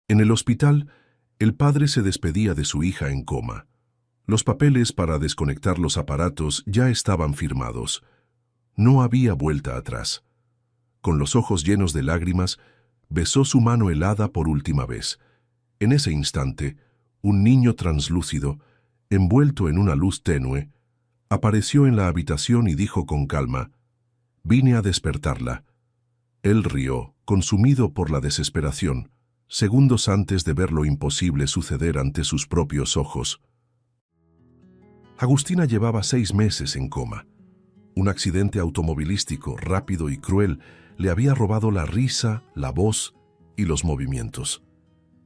En el hospital, el padre se despedía de su hija en coma. Los papeles para desconectar los aparatos ya estaban firmados. No había vuelta atrás. Con los ojos llenos de lágrimas, besó su mano helada por última vez. En ese instante, un niño translúcido, envuelto en una luz tenue, apareció en la habitación y dijo con calma: «Vine a despertarla». Él rió, consumido por la desesperación, segundos antes de ver lo imposible suceder ante sus propios ojos. Agustina llevaba 6 meses en coma. Un accidente automovilístico rápido y cruel le había robado la risa, la voz y los movimientos.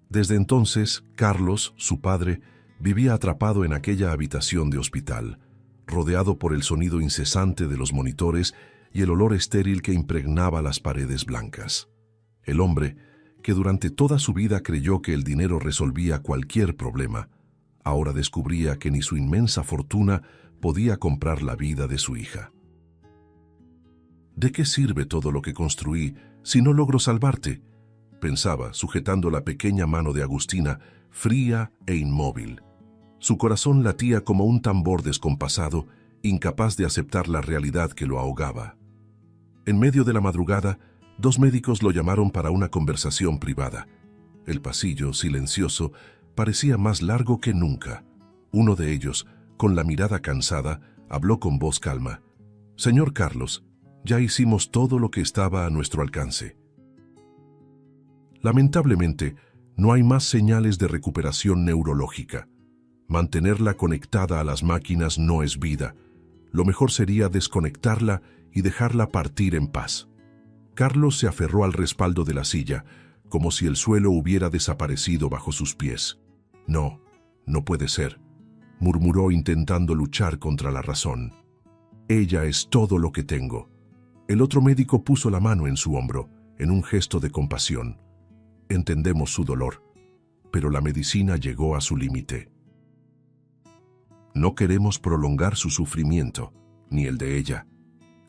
Desde entonces, Carlos, su padre, vivía atrapado en aquella habitación de hospital, rodeado por el sonido incesante de los monitores y el olor estéril que impregnaba las paredes blancas. El hombre, que durante toda su vida creyó que el dinero resolvía cualquier problema, ahora descubría que ni su inmensa fortuna podía comprar la vida de su hija. ¿De qué sirve todo lo que construí si no logro salvarte?, pensaba, sujetando la pequeña mano de Agustina, fría e inmóvil. Su corazón latía como un tambor descompasado, incapaz de aceptar la realidad que lo ahogaba. En medio de la madrugada, 2 médicos lo llamaron para una conversación privada. El pasillo, silencioso, parecía más largo que nunca. Uno de ellos, con la mirada cansada, habló con voz calma: «Señor Carlos, ya hicimos todo lo que estaba a nuestro alcance. Lamentablemente, no hay más señales de recuperación neurológica. Mantenerla conectada a las máquinas no es vida. Lo mejor sería desconectarla y dejarla partir en paz». Carlos se aferró al respaldo de la silla, como si el suelo hubiera desaparecido bajo sus pies. «No, no puede ser», murmuró intentando luchar contra la razón. «Ella es todo lo que tengo». El otro médico puso la mano en su hombro, en un gesto de compasión. «Entendemos su dolor, pero la medicina llegó a su límite. No queremos prolongar su sufrimiento, ni el de ella».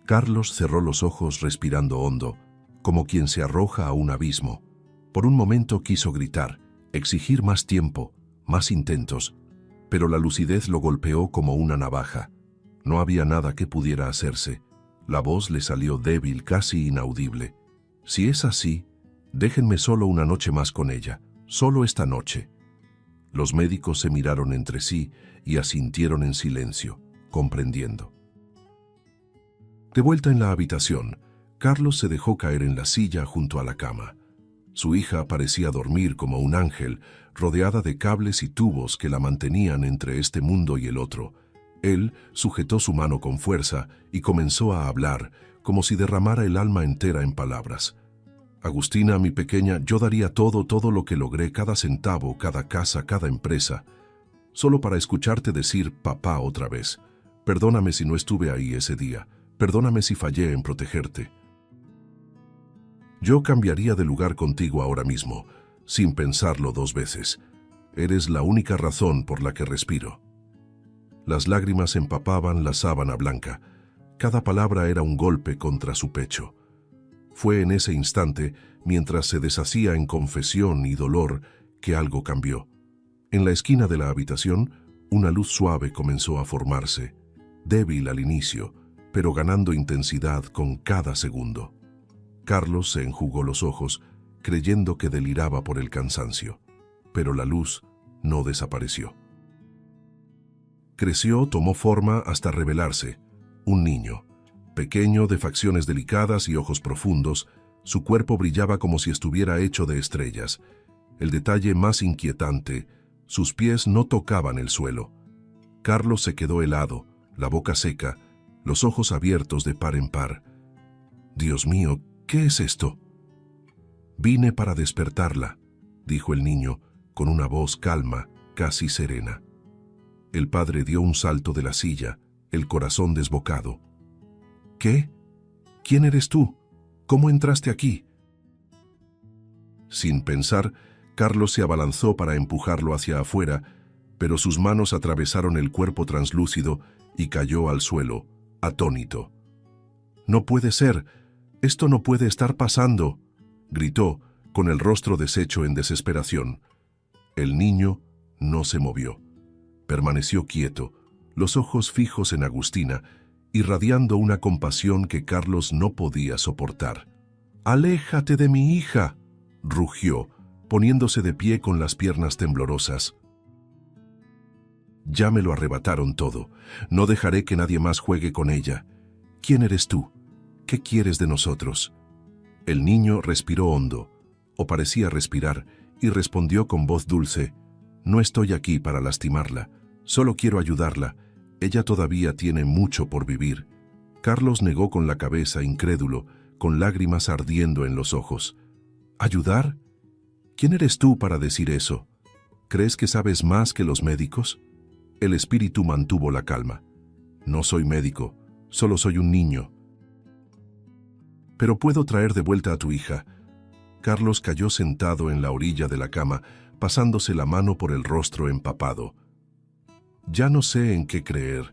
Carlos cerró los ojos respirando hondo, como quien se arroja a un abismo. Por un momento quiso gritar, exigir más tiempo, más intentos, pero la lucidez lo golpeó como una navaja. No había nada que pudiera hacerse. La voz le salió débil, casi inaudible. «Si es así, déjenme solo una noche más con ella, solo esta noche». Los médicos se miraron entre sí y asintieron en silencio, comprendiendo. De vuelta en la habitación, Carlos se dejó caer en la silla junto a la cama. Su hija parecía dormir como un ángel, rodeada de cables y tubos que la mantenían entre este mundo y el otro. Él sujetó su mano con fuerza y comenzó a hablar, como si derramara el alma entera en palabras. «Agustina, mi pequeña, yo daría todo lo que logré, cada centavo, cada casa, cada empresa, solo para escucharte decir papá otra vez. Perdóname si no estuve ahí ese día. Perdóname si fallé en protegerte. Yo cambiaría de lugar contigo ahora mismo, sin pensarlo 2 veces. Eres la única razón por la que respiro». Las lágrimas empapaban la sábana blanca. Cada palabra era un golpe contra su pecho. Fue en ese instante, mientras se deshacía en confesión y dolor, que algo cambió. En la esquina de la habitación, una luz suave comenzó a formarse, débil al inicio, pero ganando intensidad con cada segundo. Carlos se enjugó los ojos, creyendo que deliraba por el cansancio, pero la luz no desapareció. Creció, tomó forma hasta revelarse. Un niño, pequeño, de facciones delicadas y ojos profundos, su cuerpo brillaba como si estuviera hecho de estrellas. El detalle más inquietante, sus pies no tocaban el suelo. Carlos se quedó helado, la boca seca, los ojos abiertos de par en par. «Dios mío, ¿qué es esto?». «Vine para despertarla», dijo el niño, con una voz calma, casi serena. El padre dio un salto de la silla, el corazón desbocado. «¿Qué? ¿Quién eres tú? ¿Cómo entraste aquí?». Sin pensar, Carlos se abalanzó para empujarlo hacia afuera, pero sus manos atravesaron el cuerpo translúcido y cayó al suelo, atónito. «No puede ser, esto no puede estar pasando», gritó, con el rostro deshecho en desesperación. El niño no se movió. Permaneció quieto, los ojos fijos en Agustina, irradiando una compasión que Carlos no podía soportar. «¡Aléjate de mi hija!», rugió, poniéndose de pie con las piernas temblorosas. «Ya me lo arrebataron todo. No dejaré que nadie más juegue con ella. ¿Quién eres tú? ¿Qué quieres de nosotros?». El niño respiró hondo, o parecía respirar, y respondió con voz dulce: «No estoy aquí para lastimarla. Solo quiero ayudarla. Ella todavía tiene mucho por vivir». Carlos negó con la cabeza, incrédulo, con lágrimas ardiendo en los ojos. «¿Ayudar? ¿Quién eres tú para decir eso? ¿Crees que sabes más que los médicos?». El espíritu mantuvo la calma. «No soy médico, solo soy un niño. Pero puedo traer de vuelta a tu hija». Carlos cayó sentado en la orilla de la cama, pasándose la mano por el rostro empapado. «Ya no sé en qué creer»,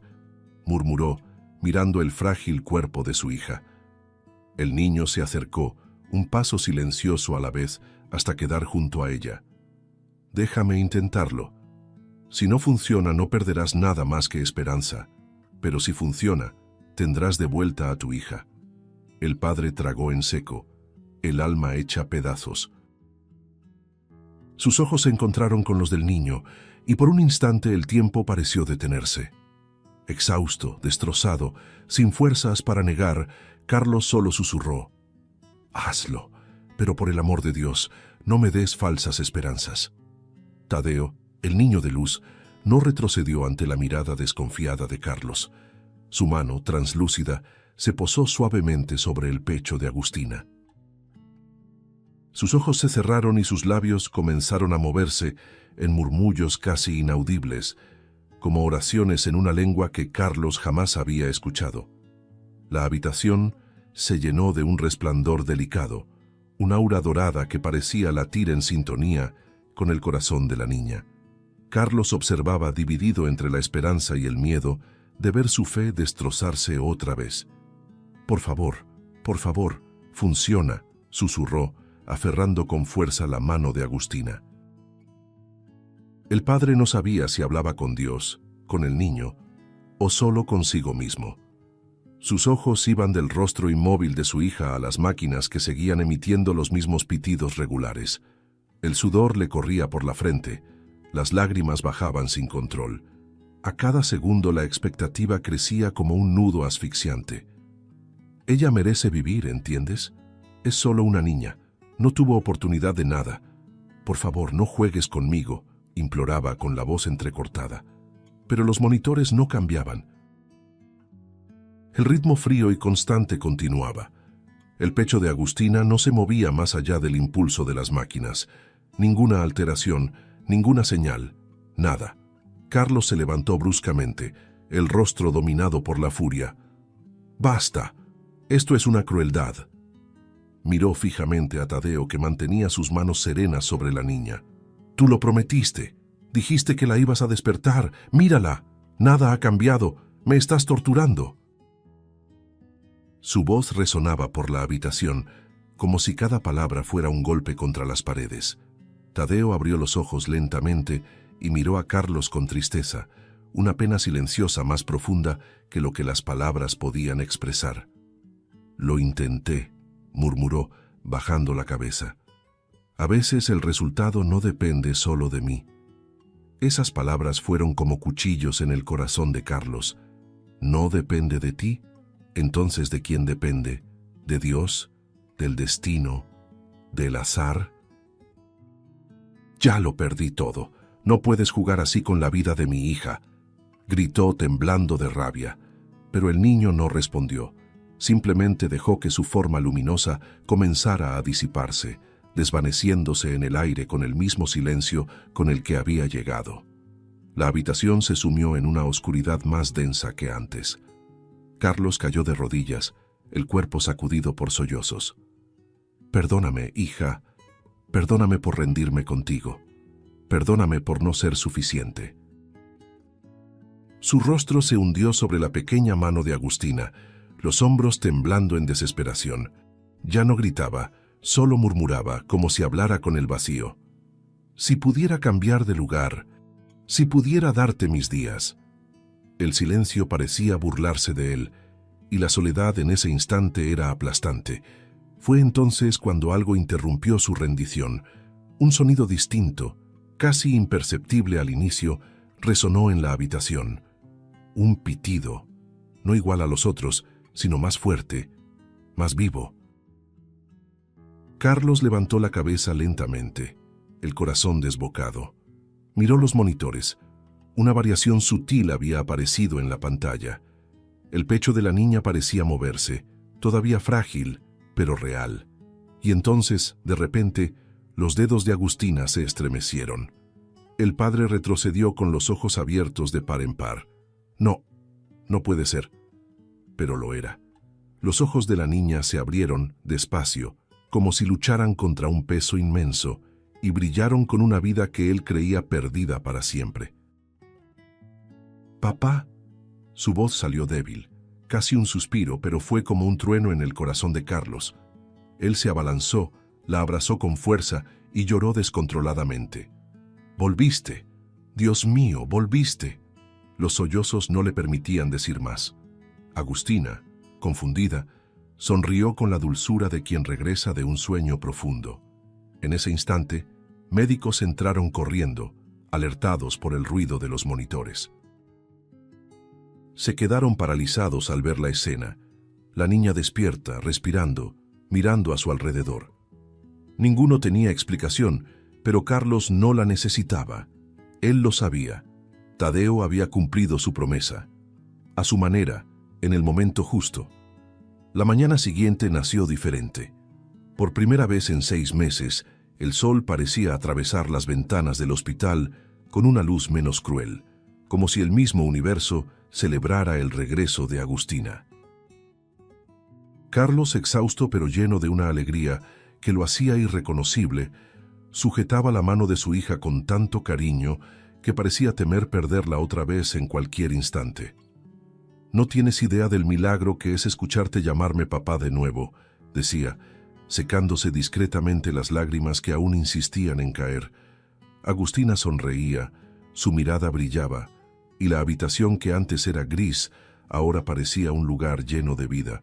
murmuró, mirando el frágil cuerpo de su hija. El niño se acercó, un paso silencioso a la vez, hasta quedar junto a ella. «Déjame intentarlo. Si no funciona, no perderás nada más que esperanza. Pero si funciona, tendrás de vuelta a tu hija». El padre tragó en seco, el alma hecha pedazos. Sus ojos se encontraron con los del niño, y por un instante el tiempo pareció detenerse. Exhausto, destrozado, sin fuerzas para negar, Carlos solo susurró: «Hazlo, pero por el amor de Dios, no me des falsas esperanzas». Tadeo, el niño de luz, no retrocedió ante la mirada desconfiada de Carlos. Su mano, translúcida, se posó suavemente sobre el pecho de Agustina. Sus ojos se cerraron y sus labios comenzaron a moverse en murmullos casi inaudibles, como oraciones en una lengua que Carlos jamás había escuchado. La habitación se llenó de un resplandor delicado, un aura dorada que parecía latir en sintonía con el corazón de la niña. Carlos observaba, dividido entre la esperanza y el miedo de ver su fe destrozarse otra vez. Por favor, funciona», susurró, aferrando con fuerza la mano de Agustina. El padre no sabía si hablaba con Dios, con el niño, o solo consigo mismo. Sus ojos iban del rostro inmóvil de su hija a las máquinas que seguían emitiendo los mismos pitidos regulares. El sudor le corría por la frente, las lágrimas bajaban sin control. A cada segundo la expectativa crecía como un nudo asfixiante. «Ella merece vivir, ¿entiendes? Es solo una niña. No tuvo oportunidad de nada. Por favor, no juegues conmigo», imploraba con la voz entrecortada. Pero los monitores no cambiaban. El ritmo frío y constante continuaba. El pecho de Agustina no se movía más allá del impulso de las máquinas. Ninguna alteración, ninguna señal, nada. Carlos se levantó bruscamente, el rostro dominado por la furia. «Basta. Esto es una crueldad». Miró fijamente a Tadeo, que mantenía sus manos serenas sobre la niña. «Tú lo prometiste. Dijiste que la ibas a despertar. Mírala. Nada ha cambiado. Me estás torturando». Su voz resonaba por la habitación, como si cada palabra fuera un golpe contra las paredes. Tadeo abrió los ojos lentamente y miró a Carlos con tristeza, una pena silenciosa más profunda que lo que las palabras podían expresar. «Lo intenté», murmuró, bajando la cabeza. «A veces el resultado no depende solo de mí». Esas palabras fueron como cuchillos en el corazón de Carlos. «¿No depende de ti? Entonces, ¿de quién depende? ¿De Dios? ¿Del destino? ¿Del azar?». «Ya lo perdí todo. No puedes jugar así con la vida de mi hija», gritó temblando de rabia. Pero el niño no respondió. Simplemente dejó que su forma luminosa comenzara a disiparse, desvaneciéndose en el aire con el mismo silencio con el que había llegado. La habitación se sumió en una oscuridad más densa que antes. Carlos cayó de rodillas, el cuerpo sacudido por sollozos. «Perdóname, hija. Perdóname por rendirme contigo. Perdóname por no ser suficiente». Su rostro se hundió sobre la pequeña mano de Agustina, los hombros temblando en desesperación. Ya no gritaba, Solo murmuraba, como si hablara con el vacío. Si pudiera cambiar de lugar, si pudiera darte mis días. El silencio parecía burlarse de él, y la soledad en ese instante era aplastante. Fue entonces cuando algo interrumpió su rendición. Un sonido distinto, casi imperceptible al inicio, resonó en la habitación. Un pitido, no igual a los otros, sino más fuerte, más vivo. Carlos levantó la cabeza lentamente, el corazón desbocado. Miró los monitores. Una variación sutil había aparecido en la pantalla. El pecho de la niña parecía moverse, todavía frágil, pero real. Y entonces, de repente, los dedos de Agustina se estremecieron. El padre retrocedió con los ojos abiertos de par en par. No, no puede ser. Pero lo era. Los ojos de la niña se abrieron, despacio, como si lucharan contra un peso inmenso, y brillaron con una vida que él creía perdida para siempre. «Papá». Su voz salió débil, casi un suspiro, pero fue como un trueno en el corazón de Carlos. Él se abalanzó, la abrazó con fuerza y lloró descontroladamente. «Volviste. Dios mío, volviste». Los sollozos no le permitían decir más. Agustina, confundida, sonrió con la dulzura de quien regresa de un sueño profundo. En ese instante, médicos entraron corriendo, alertados por el ruido de los monitores. Se quedaron paralizados al ver la escena, la niña despierta, respirando, mirando a su alrededor. Ninguno tenía explicación, pero Carlos no la necesitaba. Él lo sabía. Tadeo había cumplido su promesa. A su manera, en el momento justo. La mañana siguiente nació diferente. Por primera vez en 6 meses, el sol parecía atravesar las ventanas del hospital con una luz menos cruel, como si el mismo universo celebrara el regreso de Agustina. Carlos, exhausto pero lleno de una alegría que lo hacía irreconocible, sujetaba la mano de su hija con tanto cariño que parecía temer perderla otra vez en cualquier instante. «No tienes idea del milagro que es escucharte llamarme papá de nuevo», decía, secándose discretamente las lágrimas que aún insistían en caer. Agustina sonreía, su mirada brillaba, y la habitación que antes era gris, ahora parecía un lugar lleno de vida.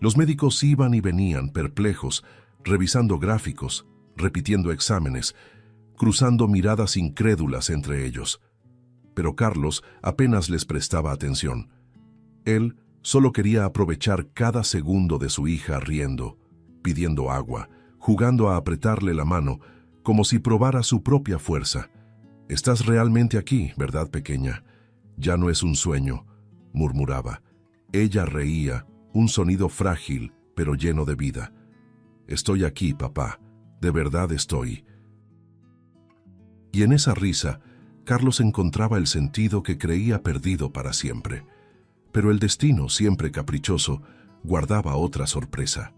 Los médicos iban y venían, perplejos, revisando gráficos, repitiendo exámenes, cruzando miradas incrédulas entre ellos. Pero Carlos apenas les prestaba atención. Él solo quería aprovechar cada segundo de su hija riendo, pidiendo agua, jugando a apretarle la mano, como si probara su propia fuerza. «Estás realmente aquí, ¿verdad, pequeña? Ya no es un sueño», murmuraba. Ella reía, un sonido frágil, pero lleno de vida. «Estoy aquí, papá. De verdad estoy». Y en esa risa, Carlos encontraba el sentido que creía perdido para siempre. Pero el destino, siempre caprichoso, guardaba otra sorpresa.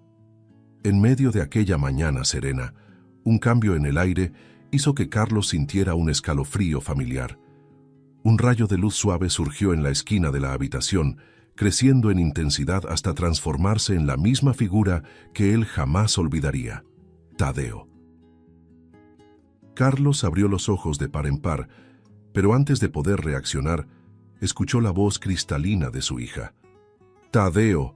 En medio de aquella mañana serena, un cambio en el aire hizo que Carlos sintiera un escalofrío familiar. Un rayo de luz suave surgió en la esquina de la habitación, creciendo en intensidad hasta transformarse en la misma figura que él jamás olvidaría: Tadeo. Carlos abrió los ojos de par en par, pero antes de poder reaccionar, escuchó la voz cristalina de su hija. «Tadeo».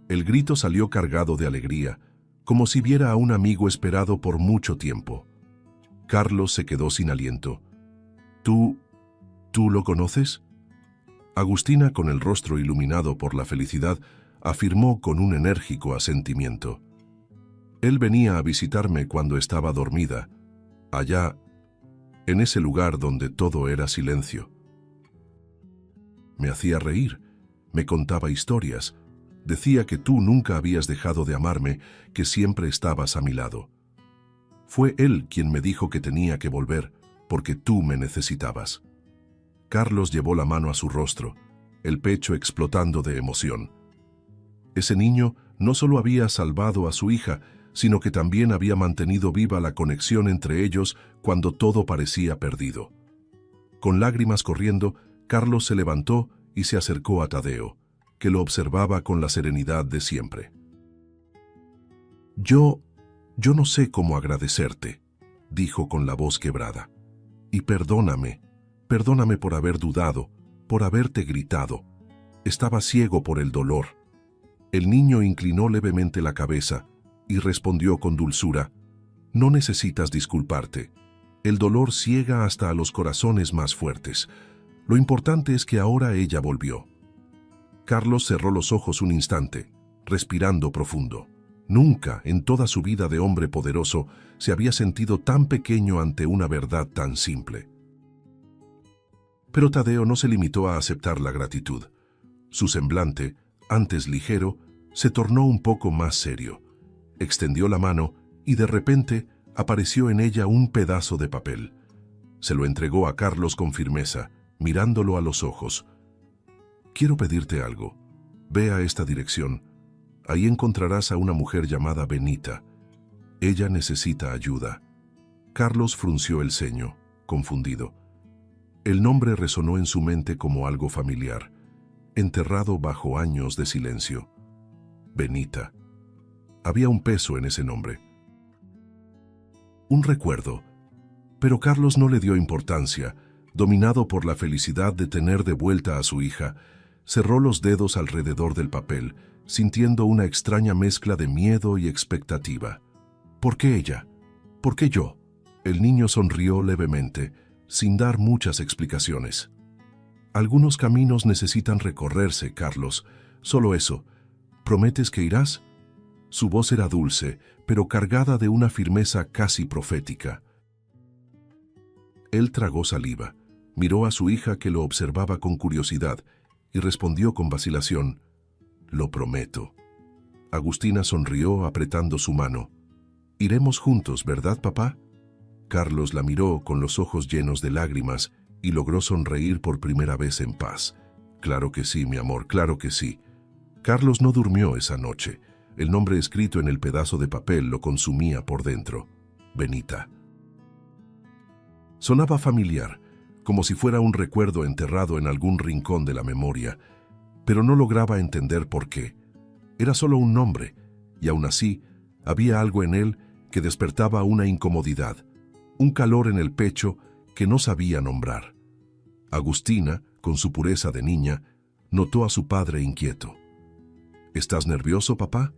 El grito salió cargado de alegría, como si viera a un amigo esperado por mucho tiempo. Carlos se quedó sin aliento. ¿Tú lo conoces?» Agustina, con el rostro iluminado por la felicidad, afirmó con un enérgico asentimiento. «Él venía a visitarme cuando estaba dormida, allá, en ese lugar donde todo era silencio. Me hacía reír, me contaba historias, decía que tú nunca habías dejado de amarme, que siempre estabas a mi lado. Fue él quien me dijo que tenía que volver, porque tú me necesitabas». Carlos llevó la mano a su rostro, el pecho explotando de emoción. Ese niño no solo había salvado a su hija, sino que también había mantenido viva la conexión entre ellos cuando todo parecía perdido. Con lágrimas corriendo, Carlos se levantó y se acercó a Tadeo, que lo observaba con la serenidad de siempre. Yo no sé cómo agradecerte, dijo con la voz quebrada. Y perdóname por haber dudado, por haberte gritado. Estaba ciego por el dolor. El niño inclinó levemente la cabeza y respondió con dulzura: no necesitas disculparte. El dolor ciega hasta a los corazones más fuertes. Lo importante es que ahora ella volvió. Carlos cerró los ojos un instante, respirando profundo. Nunca, en toda su vida de hombre poderoso, se había sentido tan pequeño ante una verdad tan simple. Pero Tadeo no se limitó a aceptar la gratitud. Su semblante, antes ligero, se tornó un poco más serio. Extendió la mano y de repente apareció en ella un pedazo de papel. Se lo entregó a Carlos con firmeza, mirándolo a los ojos. Quiero pedirte algo. Ve a esta dirección. Ahí encontrarás a una mujer llamada Benita. Ella necesita ayuda. Carlos frunció el ceño, confundido. El nombre resonó en su mente como algo familiar, enterrado bajo años de silencio. Benita. Había un peso en ese nombre. Un recuerdo. Pero Carlos no le dio importancia. Dominado por la felicidad de tener de vuelta a su hija, cerró los dedos alrededor del papel, sintiendo una extraña mezcla de miedo y expectativa. ¿Por qué ella? ¿Por qué yo? El niño sonrió levemente, sin dar muchas explicaciones. Algunos caminos necesitan recorrerse, Carlos. Solo eso. ¿Prometes que irás? Su voz era dulce, pero cargada de una firmeza casi profética. Él tragó saliva, miró a su hija que lo observaba con curiosidad y respondió con vacilación: «Lo prometo». Agustina sonrió apretando su mano. «Iremos juntos, ¿verdad, papá?» Carlos la miró con los ojos llenos de lágrimas y logró sonreír por primera vez en paz. «Claro que sí, mi amor, claro que sí». Carlos no durmió esa noche. El nombre escrito en el pedazo de papel lo consumía por dentro. Benita. Sonaba familiar, como si fuera un recuerdo enterrado en algún rincón de la memoria, pero no lograba entender por qué. Era solo un nombre, y aún así había algo en él que despertaba una incomodidad, un calor en el pecho que no sabía nombrar. Agustina, con su pureza de niña, notó a su padre inquieto. «¿Estás nervioso, papá?»,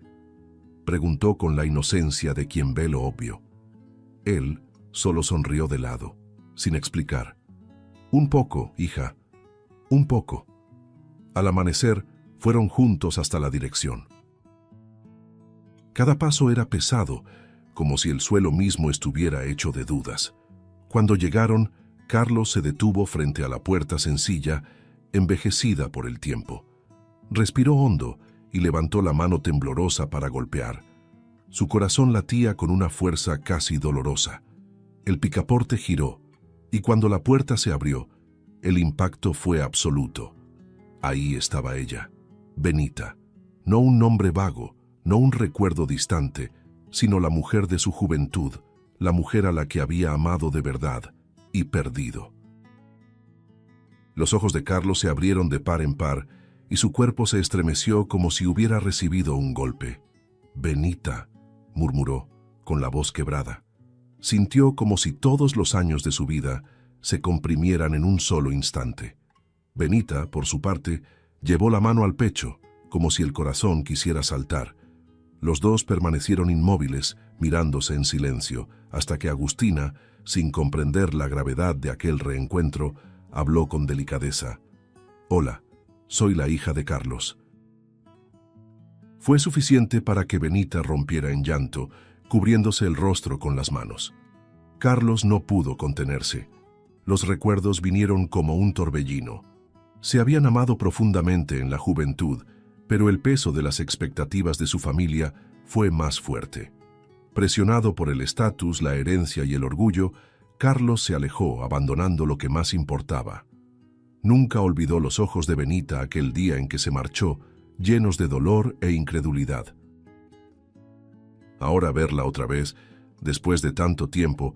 preguntó con la inocencia de quien ve lo obvio. Él solo sonrió de lado, sin explicar. «Un poco, hija, un poco». Al amanecer, fueron juntos hasta la dirección. Cada paso era pesado, como si el suelo mismo estuviera hecho de dudas. Cuando llegaron, Carlos se detuvo frente a la puerta sencilla, envejecida por el tiempo. Respiró hondo y levantó la mano temblorosa para golpear. Su corazón latía con una fuerza casi dolorosa. El picaporte giró, y cuando la puerta se abrió, el impacto fue absoluto. Ahí estaba ella, Benita, no un nombre vago, no un recuerdo distante, sino la mujer de su juventud, la mujer a la que había amado de verdad y perdido. Los ojos de Carlos se abrieron de par en par y su cuerpo se estremeció como si hubiera recibido un golpe. «Benita», murmuró, con la voz quebrada. Sintió como si todos los años de su vida se comprimieran en un solo instante. Benita, por su parte, llevó la mano al pecho, como si el corazón quisiera saltar. Los dos permanecieron inmóviles, mirándose en silencio, hasta que Agustina, sin comprender la gravedad de aquel reencuentro, habló con delicadeza. «Hola, soy la hija de Carlos». Fue suficiente para que Benita rompiera en llanto, cubriéndose el rostro con las manos. Carlos no pudo contenerse. Los recuerdos vinieron como un torbellino. Se habían amado profundamente en la juventud, pero el peso de las expectativas de su familia fue más fuerte. Presionado por el estatus, la herencia y el orgullo, Carlos se alejó, abandonando lo que más importaba. Nunca olvidó los ojos de Benita aquel día en que se marchó, llenos de dolor e incredulidad. Ahora verla otra vez, después de tanto tiempo,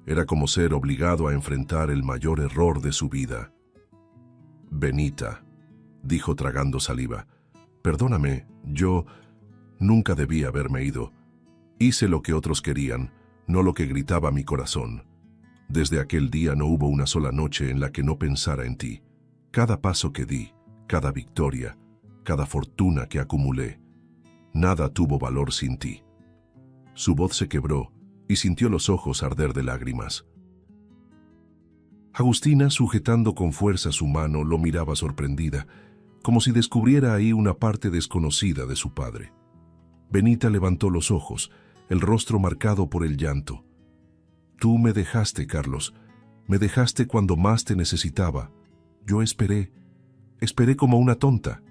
era como ser obligado a enfrentar el mayor error de su vida. «Benita», dijo tragando saliva, «perdóname, yo nunca debí haberme ido. Hice lo que otros querían, no lo que gritaba mi corazón. Desde aquel día no hubo una sola noche en la que no pensara en ti. Cada paso que di, cada victoria, cada fortuna que acumulé, nada tuvo valor sin ti. Su voz se quebró y sintió los ojos arder de lágrimas. Agustina, sujetando con fuerza su mano, lo miraba sorprendida, como si descubriera ahí una parte desconocida de su padre. Benita levantó los ojos, el rostro marcado por el llanto. Tú me dejaste, Carlos. Me dejaste cuando más te necesitaba. Yo esperé como una tonta.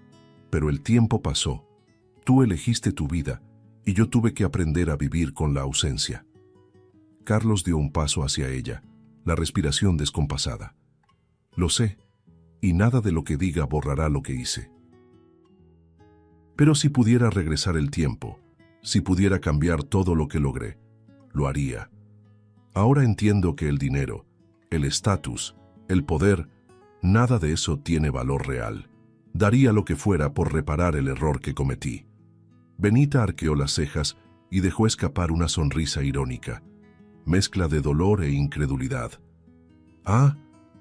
Pero el tiempo pasó. Tú elegiste tu vida y yo tuve que aprender a vivir con la ausencia. Carlos dio un paso hacia ella, la respiración descompasada. Lo sé, y nada de lo que diga borrará lo que hice. Pero si pudiera regresar el tiempo, si pudiera cambiar todo lo que logré, lo haría. Ahora entiendo que el dinero, el estatus, el poder, nada de eso tiene valor real. Daría lo que fuera por reparar el error que cometí. Benita arqueó las cejas y dejó escapar una sonrisa irónica, mezcla de dolor e incredulidad. Ah,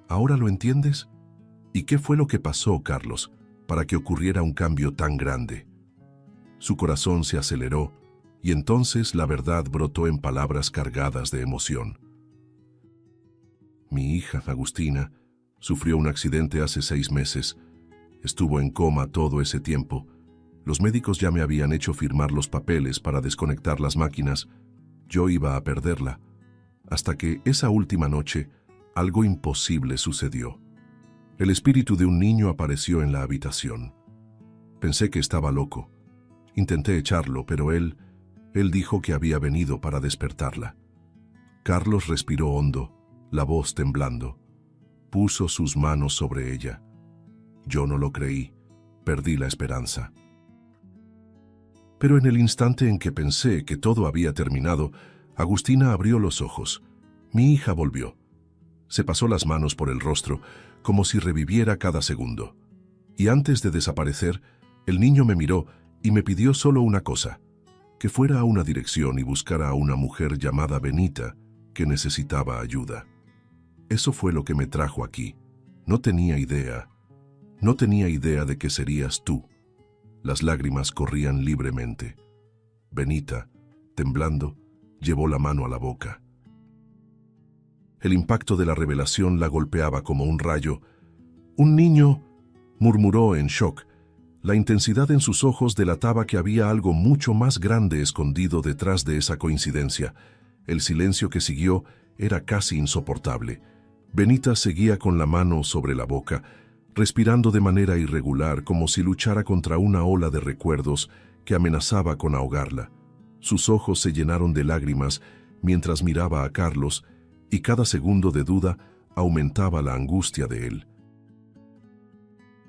¿ahora lo entiendes? ¿Y qué fue lo que pasó, Carlos, para que ocurriera un cambio tan grande? Su corazón se aceleró y entonces la verdad brotó en palabras cargadas de emoción. Mi hija, Agustina, sufrió un accidente hace 6 meses. Estuvo en coma todo ese tiempo. Los médicos ya me habían hecho firmar los papeles para desconectar las máquinas. Yo iba a perderla. Hasta que esa última noche, algo imposible sucedió. El espíritu de un niño apareció en la habitación. Pensé que estaba loco. Intenté echarlo, pero él dijo que había venido para despertarla. Carlos respiró hondo, la voz temblando. Puso sus manos sobre ella. Yo no lo creí. Perdí la esperanza. Pero en el instante en que pensé que todo había terminado, Agustina abrió los ojos. Mi hija volvió. Se pasó las manos por el rostro, como si reviviera cada segundo. Y antes de desaparecer, el niño me miró y me pidió solo una cosa: que fuera a una dirección y buscara a una mujer llamada Benita, que necesitaba ayuda. Eso fue lo que me trajo aquí. No tenía idea de que serías tú. Las lágrimas corrían libremente. Benita, temblando, llevó la mano a la boca. El impacto de la revelación la golpeaba como un rayo. Un niño, murmuró en shock. La intensidad en sus ojos delataba que había algo mucho más grande escondido detrás de esa coincidencia. El silencio que siguió era casi insoportable. Benita seguía con la mano sobre la boca, respirando de manera irregular, como si luchara contra una ola de recuerdos que amenazaba con ahogarla. Sus ojos se llenaron de lágrimas mientras miraba a Carlos, y cada segundo de duda aumentaba la angustia de él.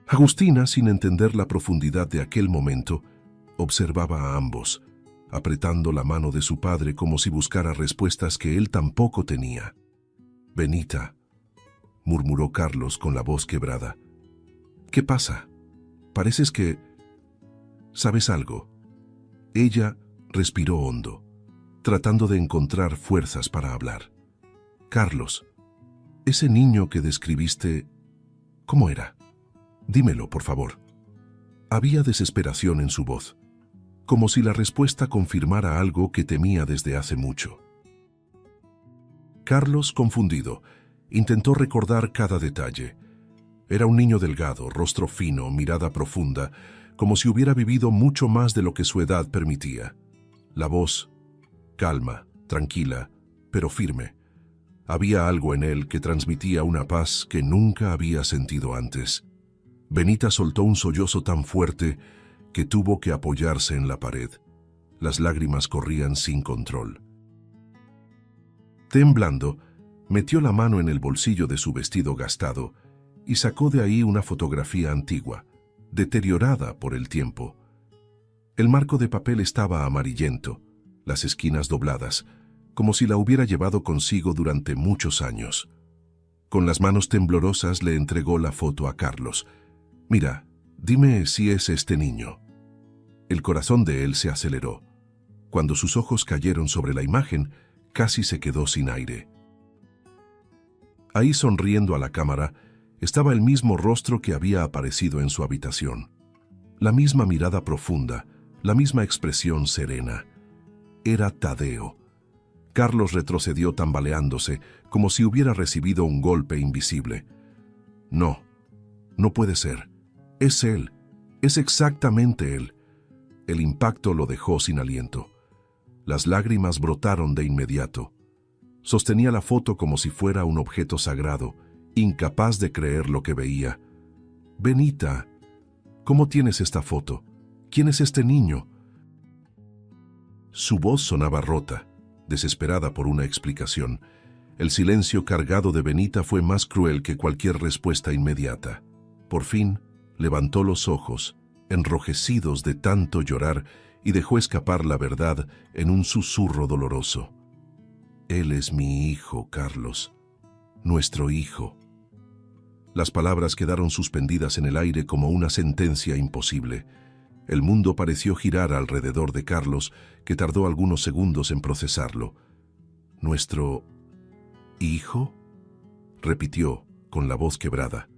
Agustina, sin entender la profundidad de aquel momento, observaba a ambos, apretando la mano de su padre como si buscara respuestas que él tampoco tenía. «Benita», murmuró Carlos con la voz quebrada. «¿Qué pasa? Pareces que... ¿sabes algo?» Ella respiró hondo, tratando de encontrar fuerzas para hablar. «Carlos, ese niño que describiste, ¿cómo era? Dímelo, por favor». Había desesperación en su voz, como si la respuesta confirmara algo que temía desde hace mucho. Carlos, confundido, intentó recordar cada detalle. Era un niño delgado, rostro fino, mirada profunda, como si hubiera vivido mucho más de lo que su edad permitía. La voz, calma, tranquila, pero firme. Había algo en él que transmitía una paz que nunca había sentido antes. Benita soltó un sollozo tan fuerte que tuvo que apoyarse en la pared. Las lágrimas corrían sin control. Temblando, metió la mano en el bolsillo de su vestido gastado y sacó de ahí una fotografía antigua, deteriorada por el tiempo. El marco de papel estaba amarillento, las esquinas dobladas, como si la hubiera llevado consigo durante muchos años. Con las manos temblorosas le entregó la foto a Carlos. «Mira, dime si es este niño». El corazón de él se aceleró. Cuando sus ojos cayeron sobre la imagen, casi se quedó sin aire. Ahí, sonriendo a la cámara, estaba el mismo rostro que había aparecido en su habitación. La misma mirada profunda, la misma expresión serena. Era Tadeo. Carlos retrocedió tambaleándose, como si hubiera recibido un golpe invisible. No, no puede ser. Es él. Es exactamente él. El impacto lo dejó sin aliento. Las lágrimas brotaron de inmediato. Sostenía la foto como si fuera un objeto sagrado, incapaz de creer lo que veía. «Benita, ¿cómo tienes esta foto? ¿Quién es este niño?» Su voz sonaba rota, desesperada por una explicación. El silencio cargado de Benita fue más cruel que cualquier respuesta inmediata. Por fin, levantó los ojos, enrojecidos de tanto llorar, y dejó escapar la verdad en un susurro doloroso. «Él es mi hijo, Carlos. Nuestro hijo». Las palabras quedaron suspendidas en el aire como una sentencia imposible. El mundo pareció girar alrededor de Carlos, que tardó algunos segundos en procesarlo. «¿Nuestro hijo?», repitió, con la voz quebrada.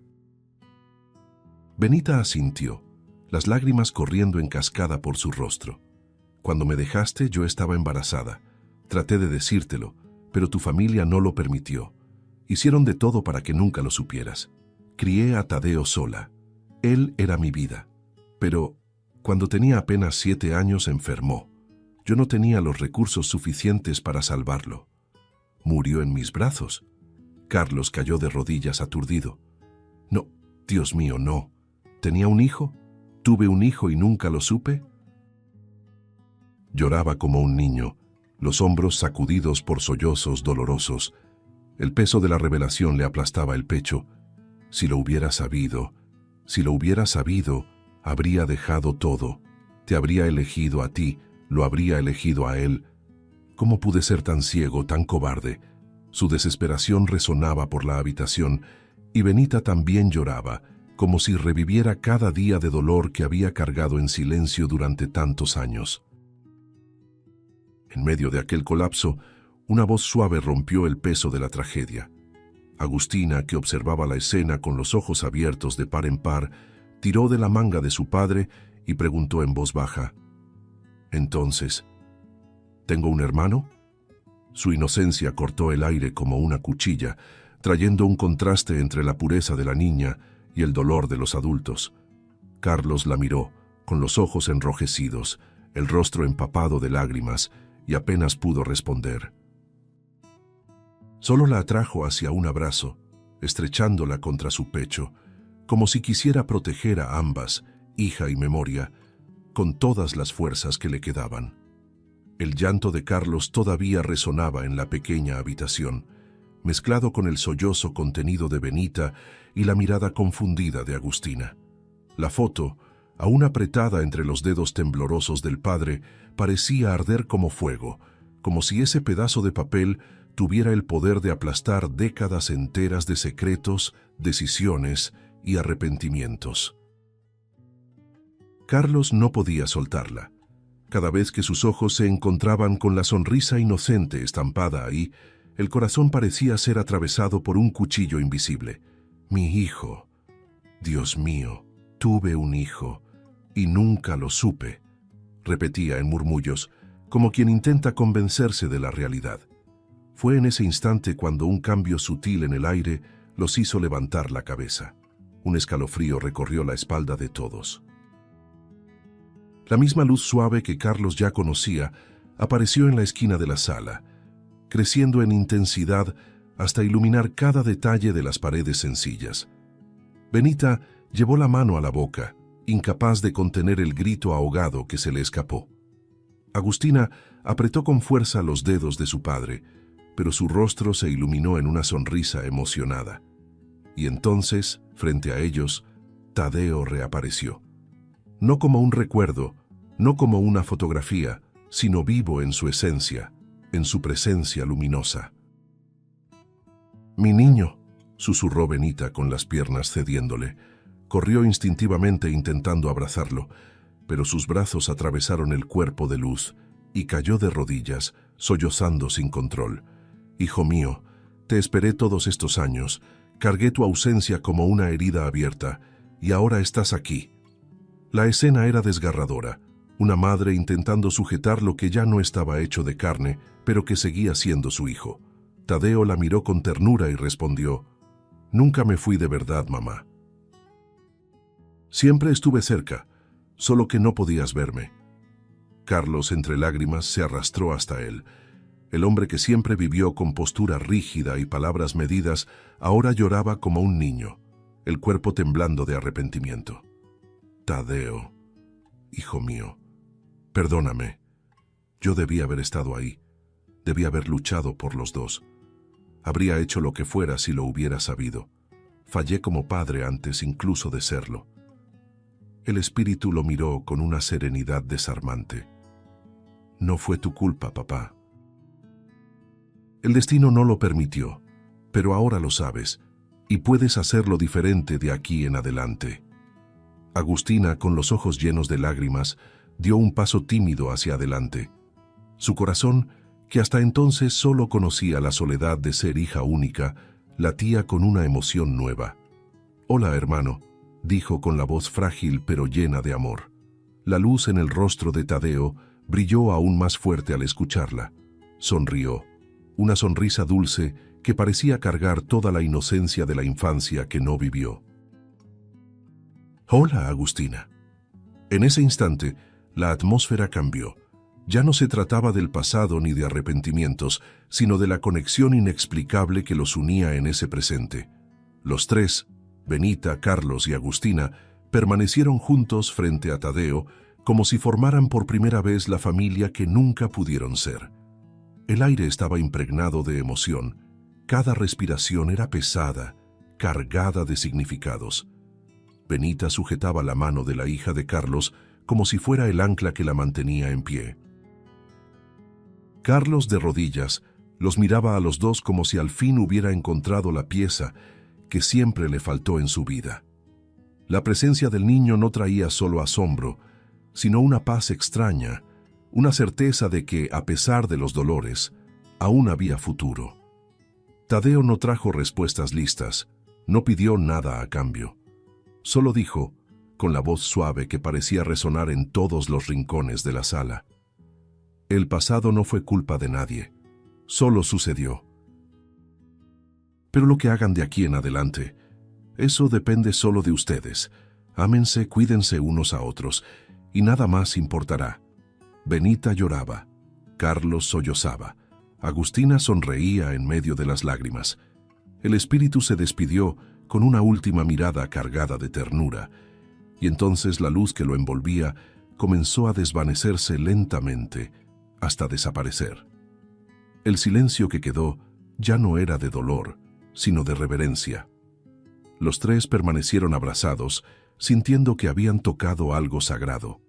Benita asintió, las lágrimas corriendo en cascada por su rostro. «Cuando me dejaste, yo estaba embarazada. Traté de decírtelo, pero tu familia no lo permitió. Hicieron de todo para que nunca lo supieras. Crié a Tadeo sola. Él era mi vida. Pero cuando tenía apenas 7 años enfermó. Yo no tenía los recursos suficientes para salvarlo. Murió en mis brazos». Carlos cayó de rodillas aturdido. «No, Dios mío, no. ¿Tenía un hijo? ¿Tuve un hijo y nunca lo supe?». Lloraba como un niño, los hombros sacudidos por sollozos dolorosos. El peso de la revelación le aplastaba el pecho. Si lo hubiera sabido, habría dejado todo. Te habría elegido a ti, lo habría elegido a él. ¿Cómo pude ser tan ciego, tan cobarde? Su desesperación resonaba por la habitación, y Benita también lloraba, como si reviviera cada día de dolor que había cargado en silencio durante tantos años. En medio de aquel colapso, una voz suave rompió el peso de la tragedia. Agustina, que observaba la escena con los ojos abiertos de par en par, tiró de la manga de su padre y preguntó en voz baja: «Entonces, ¿tengo un hermano?». Su inocencia cortó el aire como una cuchilla, trayendo un contraste entre la pureza de la niña y el dolor de los adultos. Carlos la miró, con los ojos enrojecidos, el rostro empapado de lágrimas, y apenas pudo responder. Solo la atrajo hacia un abrazo, estrechándola contra su pecho, como si quisiera proteger a ambas, hija y memoria, con todas las fuerzas que le quedaban. El llanto de Carlos todavía resonaba en la pequeña habitación, mezclado con el sollozo contenido de Benita y la mirada confundida de Agustina. La foto, aún apretada entre los dedos temblorosos del padre, parecía arder como fuego, como si ese pedazo de papel tuviera el poder de aplastar décadas enteras de secretos, decisiones y arrepentimientos. Carlos no podía soltarla. Cada vez que sus ojos se encontraban con la sonrisa inocente estampada ahí, el corazón parecía ser atravesado por un cuchillo invisible. «Mi hijo. Dios mío, tuve un hijo y nunca lo supe», repetía en murmullos, como quien intenta convencerse de la realidad. Fue en ese instante cuando un cambio sutil en el aire los hizo levantar la cabeza. Un escalofrío recorrió la espalda de todos. La misma luz suave que Carlos ya conocía apareció en la esquina de la sala, creciendo en intensidad hasta iluminar cada detalle de las paredes sencillas. Benita llevó la mano a la boca, incapaz de contener el grito ahogado que se le escapó. Agustina apretó con fuerza los dedos de su padre, pero su rostro se iluminó en una sonrisa emocionada. Y entonces, frente a ellos, Tadeo reapareció. No como un recuerdo, no como una fotografía, sino vivo en su esencia, en su presencia luminosa. «Mi niño», susurró Benita con las piernas cediéndole. Corrió instintivamente intentando abrazarlo, pero sus brazos atravesaron el cuerpo de luz y cayó de rodillas, sollozando sin control. «Hijo mío, te esperé todos estos años, cargué tu ausencia como una herida abierta, y ahora estás aquí». La escena era desgarradora. Una madre intentando sujetar lo que ya no estaba hecho de carne, pero que seguía siendo su hijo. Tadeo la miró con ternura y respondió: «Nunca me fui de verdad, mamá. Siempre estuve cerca, solo que no podías verme». Carlos, entre lágrimas, se arrastró hasta él. El hombre que siempre vivió con postura rígida y palabras medidas, ahora lloraba como un niño, el cuerpo temblando de arrepentimiento. «Tadeo, hijo mío, perdóname. Yo debía haber estado ahí. Debía haber luchado por los dos. Habría hecho lo que fuera si lo hubiera sabido. Fallé como padre antes incluso de serlo». El espíritu lo miró con una serenidad desarmante. «No fue tu culpa, papá. El destino no lo permitió, pero ahora lo sabes, y puedes hacerlo diferente de aquí en adelante». Agustina, con los ojos llenos de lágrimas, dio un paso tímido hacia adelante. Su corazón, que hasta entonces solo conocía la soledad de ser hija única, latía con una emoción nueva. «Hola, hermano», dijo con la voz frágil pero llena de amor. La luz en el rostro de Tadeo brilló aún más fuerte al escucharla. Sonrió, una sonrisa dulce que parecía cargar toda la inocencia de la infancia que no vivió. «Hola, Agustina». En ese instante, la atmósfera cambió. Ya no se trataba del pasado ni de arrepentimientos, sino de la conexión inexplicable que los unía en ese presente. Los tres, Benita, Carlos y Agustina, permanecieron juntos frente a Tadeo, como si formaran por primera vez la familia que nunca pudieron ser. El aire estaba impregnado de emoción. Cada respiración era pesada, cargada de significados. Benita sujetaba la mano de la hija de Carlos como si fuera el ancla que la mantenía en pie. Carlos, de rodillas, los miraba a los dos como si al fin hubiera encontrado la pieza que siempre le faltó en su vida. La presencia del niño no traía solo asombro, sino una paz extraña, una certeza de que, a pesar de los dolores, aún había futuro. Tadeo no trajo respuestas listas, no pidió nada a cambio. Solo dijo, con la voz suave que parecía resonar en todos los rincones de la sala: «El pasado no fue culpa de nadie, solo sucedió. Pero lo que hagan de aquí en adelante, eso depende solo de ustedes. Ámense, cuídense unos a otros, y nada más importará». Benita lloraba, Carlos sollozaba, Agustina sonreía en medio de las lágrimas. El espíritu se despidió con una última mirada cargada de ternura, y entonces la luz que lo envolvía comenzó a desvanecerse lentamente hasta desaparecer. El silencio que quedó ya no era de dolor, sino de reverencia. Los tres permanecieron abrazados, sintiendo que habían tocado algo sagrado.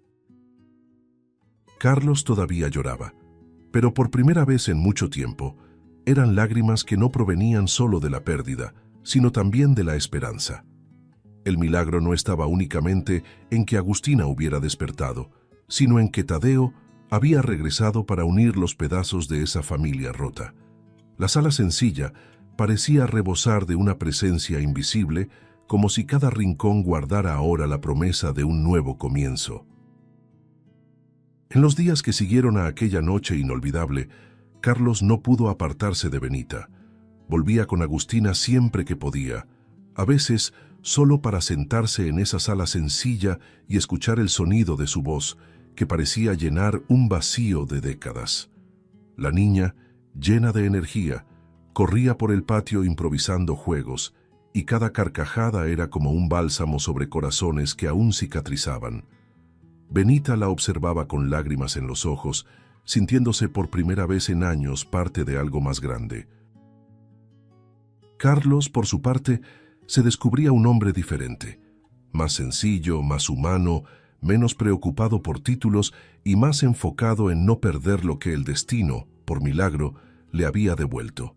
Carlos todavía lloraba, pero por primera vez en mucho tiempo, eran lágrimas que no provenían solo de la pérdida, sino también de la esperanza. El milagro no estaba únicamente en que Agustina hubiera despertado, sino en que Tadeo había regresado para unir los pedazos de esa familia rota. La sala sencilla parecía rebosar de una presencia invisible, como si cada rincón guardara ahora la promesa de un nuevo comienzo. En los días que siguieron a aquella noche inolvidable, Carlos no pudo apartarse de Benita. Volvía con Agustina siempre que podía, a veces solo para sentarse en esa sala sencilla y escuchar el sonido de su voz, que parecía llenar un vacío de décadas. La niña, llena de energía, corría por el patio improvisando juegos, y cada carcajada era como un bálsamo sobre corazones que aún cicatrizaban. Benita la observaba con lágrimas en los ojos, sintiéndose por primera vez en años parte de algo más grande. Carlos, por su parte, se descubría un hombre diferente, más sencillo, más humano, menos preocupado por títulos y más enfocado en no perder lo que el destino, por milagro, le había devuelto.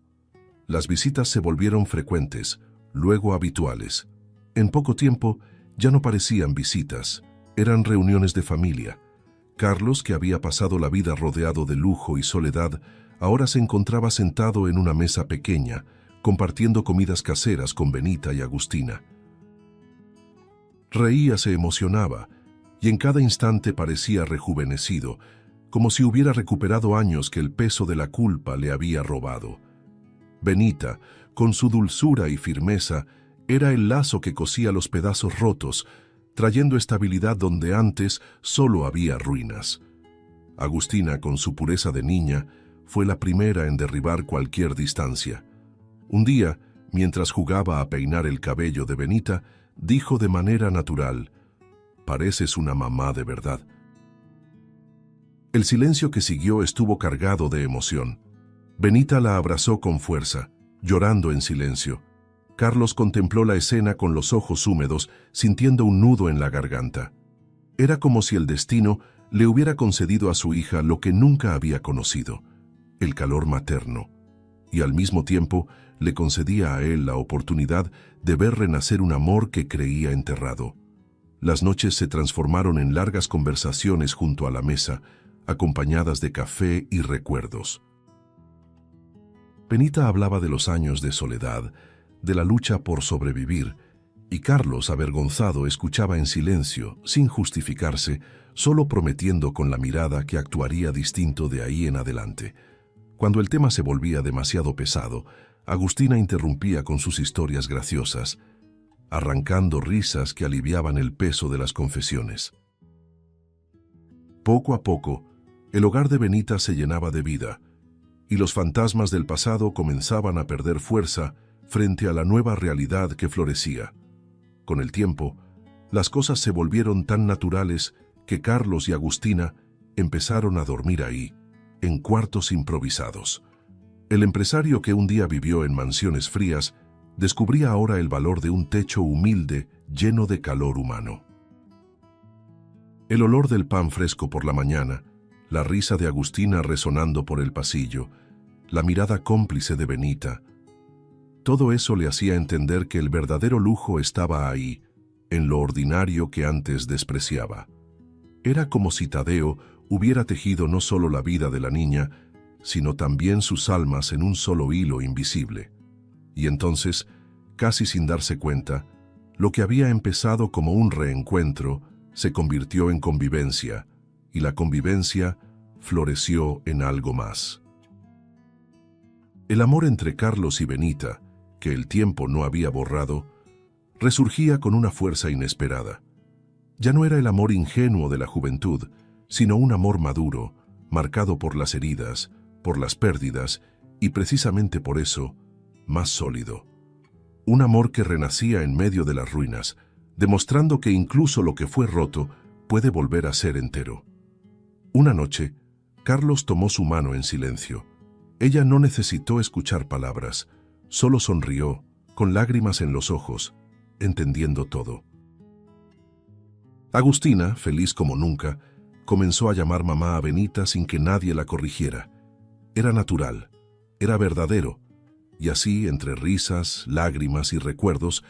Las visitas se volvieron frecuentes, luego habituales. En poco tiempo ya no parecían visitas, eran reuniones de familia. Carlos, que había pasado la vida rodeado de lujo y soledad, ahora se encontraba sentado en una mesa pequeña, compartiendo comidas caseras con Benita y Agustina. Reía, se emocionaba, y en cada instante parecía rejuvenecido, como si hubiera recuperado años que el peso de la culpa le había robado. Benita, con su dulzura y firmeza, era el lazo que cosía los pedazos rotos, trayendo estabilidad donde antes solo había ruinas. Agustina, con su pureza de niña, fue la primera en derribar cualquier distancia. Un día, mientras jugaba a peinar el cabello de Benita, dijo de manera natural: «Pareces una mamá de verdad». El silencio que siguió estuvo cargado de emoción. Benita la abrazó con fuerza, llorando en silencio. Carlos contempló la escena con los ojos húmedos, sintiendo un nudo en la garganta. Era como si el destino le hubiera concedido a su hija lo que nunca había conocido, el calor materno, y al mismo tiempo le concedía a él la oportunidad de ver renacer un amor que creía enterrado. Las noches se transformaron en largas conversaciones junto a la mesa, acompañadas de café y recuerdos. Benita hablaba de los años de soledad, de la lucha por sobrevivir, y Carlos, avergonzado, escuchaba en silencio, sin justificarse, solo prometiendo con la mirada que actuaría distinto de ahí en adelante. Cuando el tema se volvía demasiado pesado, Agustina interrumpía con sus historias graciosas, arrancando risas que aliviaban el peso de las confesiones. Poco a poco, el hogar de Benita se llenaba de vida, y los fantasmas del pasado comenzaban a perder fuerza frente a la nueva realidad que florecía. Con el tiempo, las cosas se volvieron tan naturales que Carlos y Agustina empezaron a dormir ahí, en cuartos improvisados. El empresario que un día vivió en mansiones frías descubría ahora el valor de un techo humilde lleno de calor humano. El olor del pan fresco por la mañana, la risa de Agustina resonando por el pasillo, la mirada cómplice de Benita, todo eso le hacía entender que el verdadero lujo estaba ahí, en lo ordinario que antes despreciaba. Era como si Tadeo hubiera tejido no solo la vida de la niña, sino también sus almas en un solo hilo invisible. Y entonces, casi sin darse cuenta, lo que había empezado como un reencuentro se convirtió en convivencia, y la convivencia floreció en algo más. El amor entre Carlos y Benita, que el tiempo no había borrado, resurgía con una fuerza inesperada. Ya no era el amor ingenuo de la juventud, sino un amor maduro, marcado por las heridas, por las pérdidas y precisamente por eso, más sólido. Un amor que renacía en medio de las ruinas, demostrando que incluso lo que fue roto puede volver a ser entero. Una noche, Carlos tomó su mano en silencio. Ella no necesitó escuchar palabras, solo sonrió, con lágrimas en los ojos, entendiendo todo. Agustina, feliz como nunca, comenzó a llamar mamá a Benita sin que nadie la corrigiera. Era natural, era verdadero, y así, entre risas, lágrimas y recuerdos,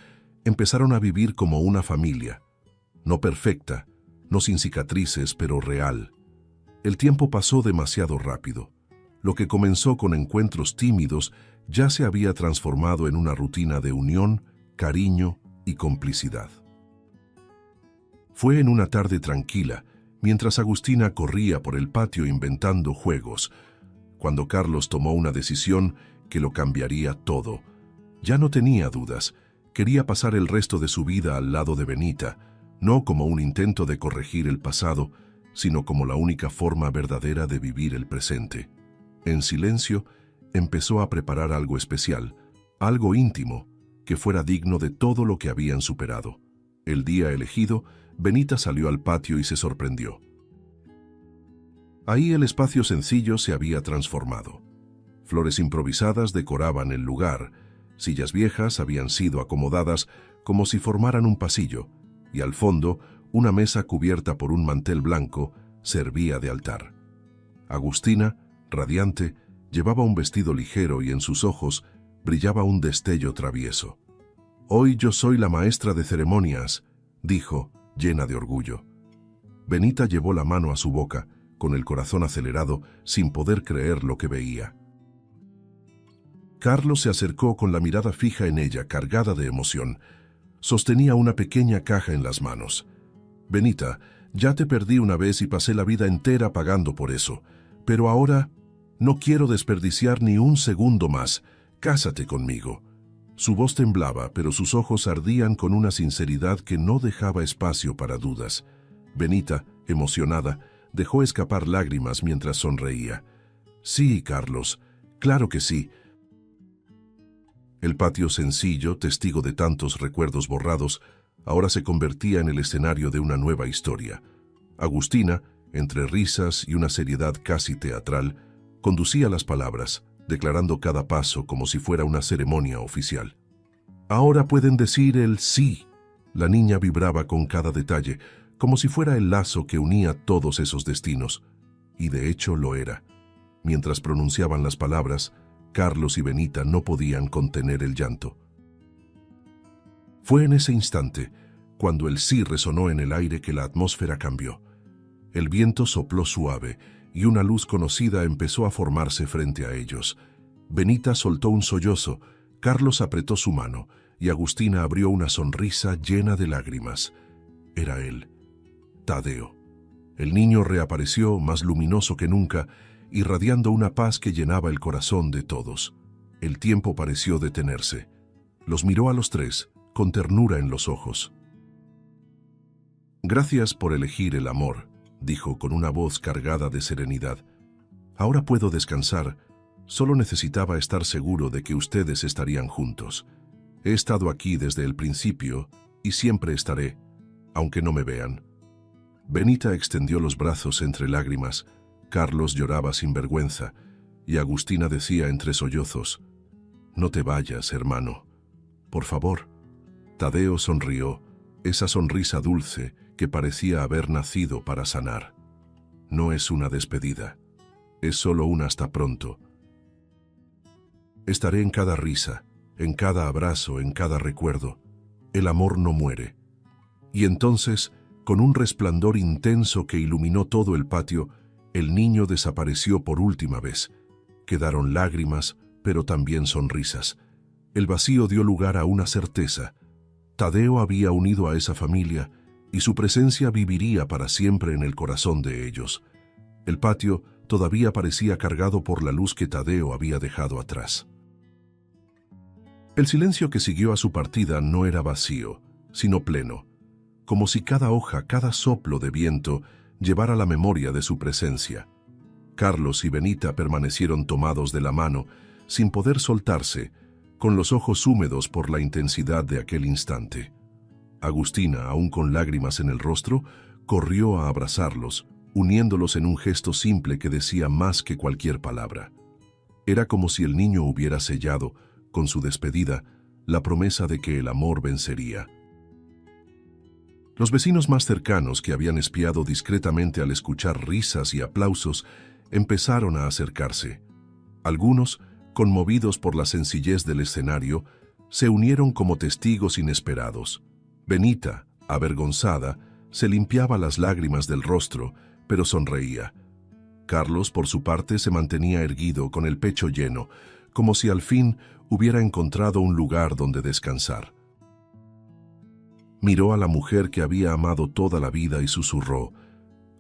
empezaron a vivir como una familia, no perfecta, no sin cicatrices, pero real. El tiempo pasó demasiado rápido. Lo que comenzó con encuentros tímidos ya se había transformado en una rutina de unión, cariño y complicidad. Fue en una tarde tranquila, mientras Agustina corría por el patio inventando juegos, cuando Carlos tomó una decisión que lo cambiaría todo. Ya no tenía dudas, quería pasar el resto de su vida al lado de Benita, no como un intento de corregir el pasado, sino como la única forma verdadera de vivir el presente. En silencio, empezó a preparar algo especial, algo íntimo, que fuera digno de todo lo que habían superado. El día elegido, Benita salió al patio y se sorprendió. Ahí el espacio sencillo se había transformado. Flores improvisadas decoraban el lugar, sillas viejas habían sido acomodadas como si formaran un pasillo, y al fondo, una mesa cubierta por un mantel blanco servía de altar. Agustina, radiante, llevaba un vestido ligero y en sus ojos brillaba un destello travieso. «Hoy yo soy la maestra de ceremonias», dijo, llena de orgullo. Benita llevó la mano a su boca, con el corazón acelerado, sin poder creer lo que veía. Carlos se acercó con la mirada fija en ella, cargada de emoción. Sostenía una pequeña caja en las manos. «Benita, ya te perdí una vez y pasé la vida entera pagando por eso. Pero ahora no quiero desperdiciar ni un segundo más. Cásate conmigo». Su voz temblaba, pero sus ojos ardían con una sinceridad que no dejaba espacio para dudas. Benita, emocionada, dejó escapar lágrimas mientras sonreía. «Sí, Carlos, claro que sí». El patio sencillo, testigo de tantos recuerdos borrados, ahora se convertía en el escenario de una nueva historia. Agustina, entre risas y una seriedad casi teatral, conducía las palabras, declarando cada paso como si fuera una ceremonia oficial. «Ahora pueden decir el sí». La niña vibraba con cada detalle, como si fuera el lazo que unía todos esos destinos. Y de hecho lo era. Mientras pronunciaban las palabras, Carlos y Benita no podían contener el llanto. Fue en ese instante, cuando el sí resonó en el aire, que la atmósfera cambió. El viento sopló suave y una luz conocida empezó a formarse frente a ellos. Benita soltó un sollozo, Carlos apretó su mano y Agustina abrió una sonrisa llena de lágrimas. Era él, Tadeo. El niño reapareció más luminoso que nunca, irradiando una paz que llenaba el corazón de todos. El tiempo pareció detenerse. Los miró a los tres, con ternura en los ojos. «Gracias por elegir el amor», dijo con una voz cargada de serenidad. «Ahora puedo descansar. Solo necesitaba estar seguro de que ustedes estarían juntos. He estado aquí desde el principio y siempre estaré, aunque no me vean». Benita extendió los brazos entre lágrimas. Carlos lloraba sin vergüenza y Agustina decía entre sollozos: «No te vayas, hermano. Por favor». Tadeo sonrió, esa sonrisa dulce que parecía haber nacido para sanar. «No es una despedida, es solo un hasta pronto. Estaré en cada risa, en cada abrazo, en cada recuerdo. El amor no muere». Y entonces, con un resplandor intenso que iluminó todo el patio, el niño desapareció por última vez. Quedaron lágrimas, pero también sonrisas. El vacío dio lugar a una certeza. Tadeo había unido a esa familia y su presencia viviría para siempre en el corazón de ellos. El patio todavía parecía cargado por la luz que Tadeo había dejado atrás. El silencio que siguió a su partida no era vacío, sino pleno, como si cada hoja, cada soplo de viento llevara la memoria de su presencia. Carlos y Benita permanecieron tomados de la mano, sin poder soltarse, con los ojos húmedos por la intensidad de aquel instante. Agustina, aún con lágrimas en el rostro, corrió a abrazarlos, uniéndolos en un gesto simple que decía más que cualquier palabra. Era como si el niño hubiera sellado, con su despedida, la promesa de que el amor vencería. Los vecinos más cercanos, que habían espiado discretamente al escuchar risas y aplausos, empezaron a acercarse. Algunos, conmovidos por la sencillez del escenario, se unieron como testigos inesperados. Benita, avergonzada, se limpiaba las lágrimas del rostro, pero sonreía. Carlos, por su parte, se mantenía erguido, con el pecho lleno, como si al fin hubiera encontrado un lugar donde descansar. Miró a la mujer que había amado toda la vida y susurró: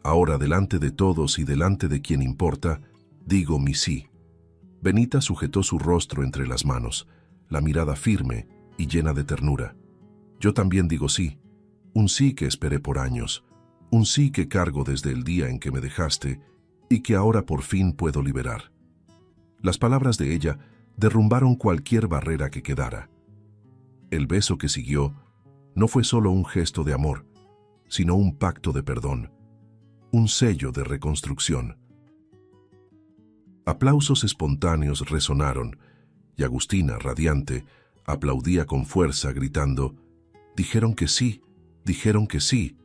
«Ahora, delante de todos y delante de quien importa, digo mi sí». Benita sujetó su rostro entre las manos, la mirada firme y llena de ternura. «Yo también digo sí, un sí que esperé por años, un sí que cargo desde el día en que me dejaste y que ahora por fin puedo liberar». Las palabras de ella derrumbaron cualquier barrera que quedara. El beso que siguió no fue solo un gesto de amor, sino un pacto de perdón, un sello de reconstrucción. Aplausos espontáneos resonaron, y Agustina, radiante, aplaudía con fuerza, gritando: «Dijeron que sí, dijeron que sí».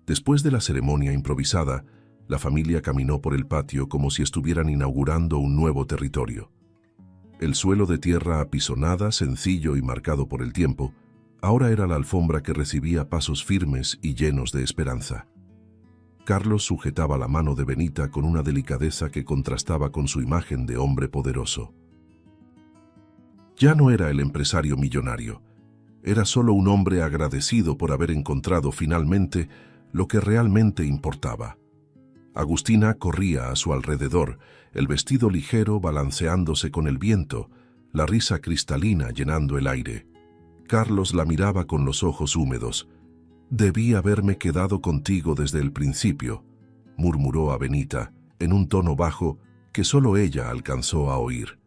Después de la ceremonia improvisada, la familia caminó por el patio como si estuvieran inaugurando un nuevo territorio. El suelo de tierra apisonada, sencillo y marcado por el tiempo, ahora era la alfombra que recibía pasos firmes y llenos de esperanza. Carlos sujetaba la mano de Benita con una delicadeza que contrastaba con su imagen de hombre poderoso. Ya no era el empresario millonario, era solo un hombre agradecido por haber encontrado finalmente lo que realmente importaba. Agustina corría a su alrededor, el vestido ligero balanceándose con el viento, la risa cristalina llenando el aire. Carlos la miraba con los ojos húmedos. «Debí haberme quedado contigo desde el principio», murmuró a Benita, en un tono bajo que solo ella alcanzó a oír.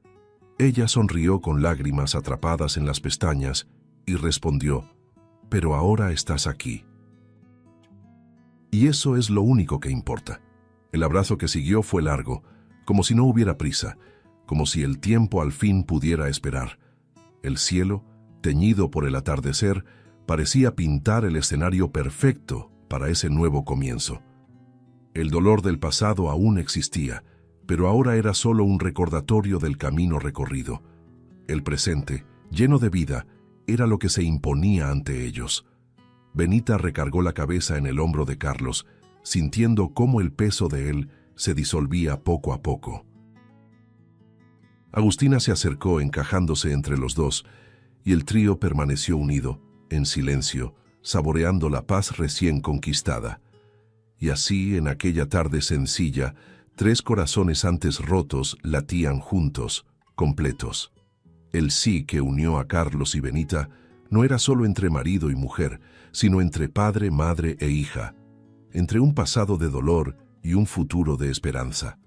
Ella sonrió con lágrimas atrapadas en las pestañas y respondió: «Pero ahora estás aquí». Y eso es lo único que importa. El abrazo que siguió fue largo, como si no hubiera prisa, como si el tiempo al fin pudiera esperar. El cielo, teñido por el atardecer, parecía pintar el escenario perfecto para ese nuevo comienzo. El dolor del pasado aún existía, pero ahora era solo un recordatorio del camino recorrido. El presente, lleno de vida, era lo que se imponía ante ellos. Benita recargó la cabeza en el hombro de Carlos, sintiendo cómo el peso de él se disolvía poco a poco. Agustina se acercó encajándose entre los dos, y el trío permaneció unido, en silencio, saboreando la paz recién conquistada. Y así, en aquella tarde sencilla, 3 corazones antes rotos latían juntos, completos. El sí que unió a Carlos y Benita no era solo entre marido y mujer, sino entre padre, madre e hija, entre un pasado de dolor y un futuro de esperanza.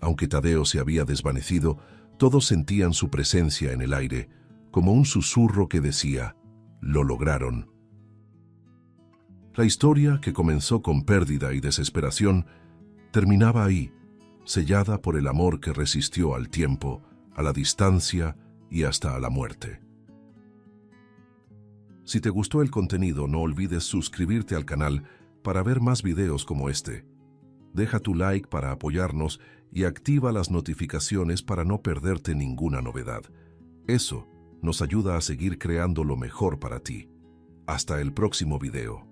Aunque Tadeo se había desvanecido, todos sentían su presencia en el aire, como un susurro que decía: «Lo lograron». La historia, que comenzó con pérdida y desesperación, terminaba ahí, sellada por el amor que resistió al tiempo, a la distancia y hasta a la muerte. Si te gustó el contenido, no olvides suscribirte al canal para ver más videos como este. Deja tu like para apoyarnos y activa las notificaciones para no perderte ninguna novedad. Eso nos ayuda a seguir creando lo mejor para ti. Hasta el próximo video.